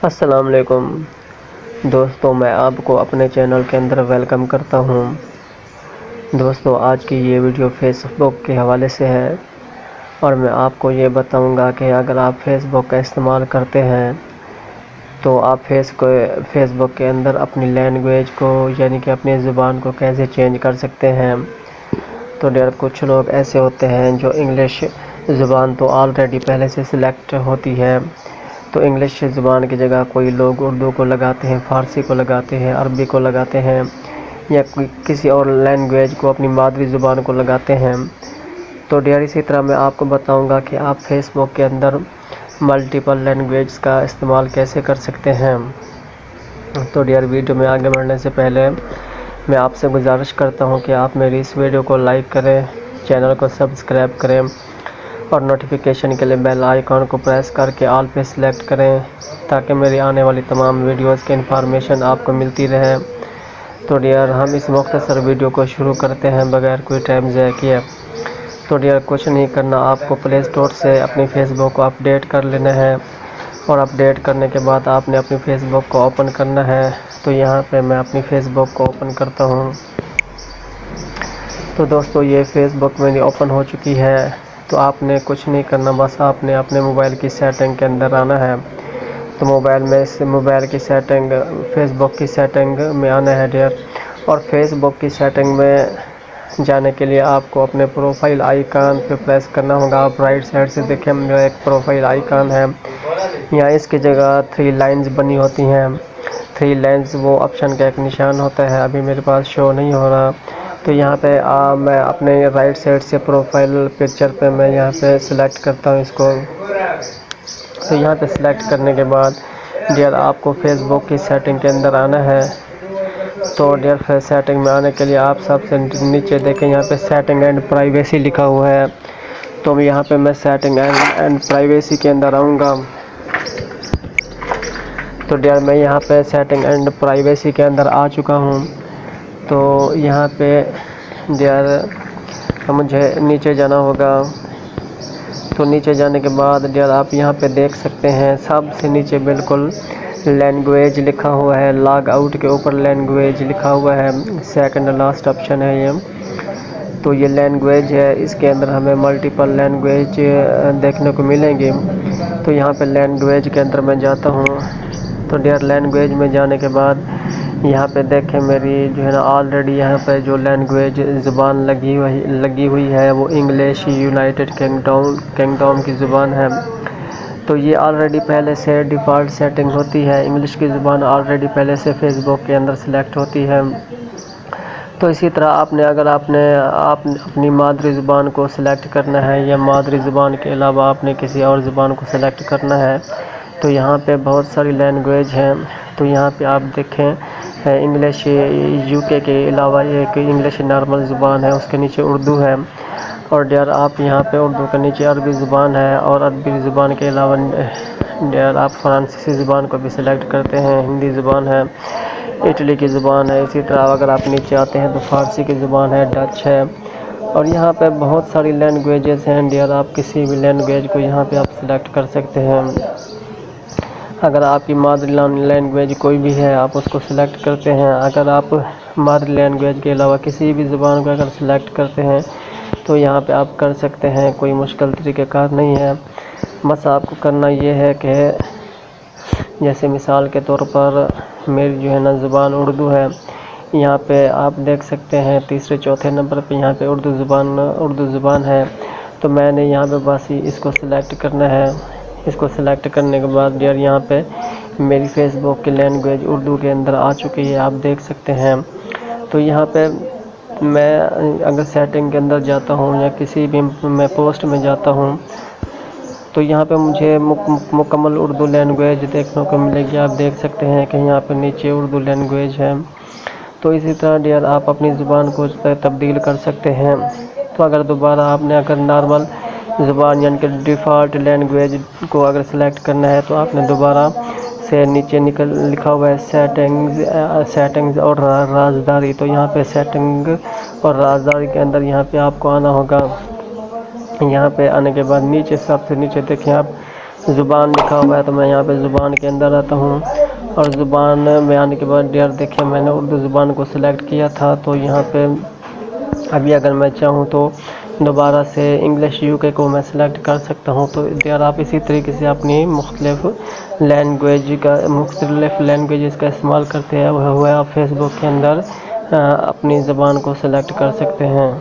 السلام علیکم دوستوں، میں آپ کو اپنے چینل کے اندر ویلکم کرتا ہوں۔ دوستوں، آج کی یہ ویڈیو فیس بک کے حوالے سے ہے اور میں آپ کو یہ بتاؤں گا کہ اگر آپ فیس بک کا استعمال کرتے ہیں تو آپ فیس بک کے اندر اپنی لینگویج کو یعنی کہ اپنی زبان کو کیسے چینج کر سکتے ہیں۔ تو کچھ لوگ ایسے ہوتے ہیں جو انگلش زبان تو آلریڈی پہلے سے سلیکٹ ہوتی ہے، تو انگلش زبان کی جگہ کوئی لوگ اردو کو لگاتے ہیں، فارسی کو لگاتے ہیں، عربی کو لگاتے ہیں یا کسی اور لینگویج کو اپنی مادری زبان کو لگاتے ہیں۔ تو اسی طرح میں آپ کو بتاؤں گا کہ آپ فیس بک کے اندر ملٹیپل لینگویجز کا استعمال کیسے کر سکتے ہیں۔ تو ویڈیو میں آگے بڑھنے سے پہلے میں آپ سے گزارش کرتا ہوں کہ آپ میری اس ویڈیو کو لائک کریں، چینل کو سبسکرائب کریں اور نوٹیفیکیشن کے لیے بیل آئیکن کو پریس کر کے آل پہ سلیکٹ کریں تاکہ میری آنے والی تمام ویڈیوز کی انفارمیشن آپ کو ملتی رہے۔ تو ہم اس مختصر ویڈیو کو شروع کرتے ہیں بغیر کوئی ٹائم ضائع کیے۔ تو کچھ نہیں کرنا، آپ کو پلے اسٹور سے اپنی فیس بک کو اپڈیٹ کر لینا ہے اور اپڈیٹ کرنے کے بعد آپ نے اپنی فیس بک کو اوپن کرنا ہے۔ تو یہاں پہ میں اپنی فیس بک کو اوپن کرتا ہوں۔ تو دوستو، یہ فیس بک میری اوپن ہو چکی ہے۔ تو آپ نے کچھ نہیں کرنا، بس آپ نے اپنے موبائل کی سیٹنگ کے اندر آنا ہے۔ تو موبائل کی سیٹنگ، فیس بک کی سیٹنگ میں آنا ہے اور فیس بک کی سیٹنگ میں جانے کے لیے آپ کو اپنے پروفائل آئیکن پہ پریس کرنا ہوگا۔ آپ رائٹ سائڈ سے دیکھیں، میرا ایک پروفائل آئیکن ہے، یہاں اس کی جگہ 3 لائنز بنی ہوتی ہیں۔ 3 لائنز وہ آپشن کا ایک نشان ہوتا ہے، ابھی میرے پاس شو نہیں ہو رہا۔ تو یہاں پہ میں اپنے رائٹ سائڈ سے پروفائل پکچر پہ میں یہاں پہ سلیکٹ کرتا ہوں اس کو۔ تو یہاں پہ سلیکٹ کرنے کے بعد آپ کو فیس بک کی سیٹنگ کے اندر آنا ہے۔ تو سیٹنگ میں آنے کے لیے آپ سب سے نیچے دیکھیں، یہاں پہ سیٹنگ اینڈ پرائیویسی لکھا ہوا ہے۔ تو یہاں پہ میں سیٹنگ اینڈ پرائیویسی کے اندر آؤں گا۔ تو میں یہاں پہ سیٹنگ اینڈ پرائیویسی کے اندر آ چکا ہوں۔ تو یہاں پہ مجھے نیچے جانا ہوگا۔ تو نیچے جانے کے بعد آپ یہاں پہ دیکھ سکتے ہیں، سب سے نیچے بالکل لینگویج لکھا ہوا ہے، لاگ آؤٹ کے اوپر لینگویج لکھا ہوا ہے، سیکنڈ لاسٹ آپشن ہے یہ۔ تو یہ لینگویج ہے، اس کے اندر ہمیں ملٹیپل لینگویج دیکھنے کو ملیں گی۔ تو یہاں پہ لینگویج کے اندر میں جاتا ہوں۔ تو لینگویج میں جانے کے بعد یہاں پہ دیکھیں، میری آلریڈی یہاں پہ جو لینگویج زبان لگی ہوئی ہے وہ انگلش یونائٹڈ کنگڈم کی زبان ہے۔ تو یہ آلریڈی پہلے سے ڈیفالٹ سیٹنگ ہوتی ہے، انگلش کی زبان آلریڈی پہلے سے فیس بک کے اندر سلیکٹ ہوتی ہے۔ تو اسی طرح اگر آپ نے اپنی مادری زبان کو سلیکٹ کرنا ہے یا مادری زبان کے علاوہ آپ نے کسی اور زبان کو سلیکٹ کرنا ہے تو یہاں پہ بہت ساری لینگویج ہیں۔ تو یہاں پہ آپ دیکھیں، انگلش یو کے علاوہ ایک انگلش نارمل زبان ہے، اس کے نیچے اردو ہے اور آپ یہاں پہ اردو کے نیچے عربی زبان ہے اور عربی زبان کے علاوہ آپ فرانسیسی زبان کو بھی سلیکٹ کرتے ہیں، ہندی زبان ہے، اٹلی کی زبان ہے۔ اسی طرح اگر آپ نیچے آتے ہیں تو فارسی کی زبان ہے، ڈچ ہے اور یہاں پہ بہت ساری لینگویجز ہیں۔ آپ کسی بھی لینگویج کو یہاں پہ آپ سلیکٹ کر سکتے ہیں۔ اگر آپ کی مادری لینگویج کوئی بھی ہے آپ اس کو سلیکٹ کرتے ہیں۔ اگر آپ مادری لینگویج کے علاوہ کسی بھی زبان کو اگر سلیکٹ کرتے ہیں تو یہاں پہ آپ کر سکتے ہیں، کوئی مشکل طریقہ کار نہیں ہے۔ بس آپ کو کرنا یہ ہے کہ جیسے مثال کے طور پر میری زبان اردو ہے، یہاں پہ آپ دیکھ سکتے ہیں تیسرے چوتھے نمبر پہ یہاں پہ اردو زبان ہے۔ تو میں نے یہاں پہ بس اس کو سلیکٹ کرنا ہے۔ اس کو سلیکٹ کرنے کے بعد یہاں پہ میری فیس بک کی لینگویج اردو کے اندر آ چکی ہے، آپ دیکھ سکتے ہیں۔ تو یہاں پہ میں اگر سیٹنگ کے اندر جاتا ہوں یا کسی بھی میں پوسٹ میں جاتا ہوں تو یہاں پہ مجھے مکمل اردو لینگویج دیکھنے کو ملے گی، آپ دیکھ سکتے ہیں کہ یہاں پہ نیچے اردو لینگویج ہے۔ تو اسی طرح آپ اپنی زبان کو تبدیل کر سکتے ہیں۔ تو اگر دوبارہ آپ نے نارمل زبان یعنی کہ ڈیفالٹ لینگویج کو اگر سلیکٹ کرنا ہے تو آپ نے دوبارہ سے نیچے لکھا ہوا ہے سیٹنگز اور رازداری۔ تو یہاں پہ سیٹنگ اور رازداری کے اندر یہاں پہ آپ کو آنا ہوگا۔ یہاں پہ آنے کے بعد نیچے سب سے نیچے دیکھیں آپ زبان لکھا ہوا ہے تو میں یہاں پہ زبان کے اندر آتا ہوں، اور زبان میں آنے کے بعد ڈیئر دیکھیں میں نے اردو زبان کو سلیکٹ کیا تھا، تو یہاں پہ ابھی اگر میں چاہوں تو دوبارہ سے انگلش یو کے کو میں سلیکٹ کر سکتا ہوں۔ تو ڈیئر آپ اسی طریقے سے اپنی مختلف لینگویجز کا استعمال کرتے ہیں، وہ آپ فیس بک کے اندر اپنی زبان کو سلیکٹ کر سکتے ہیں۔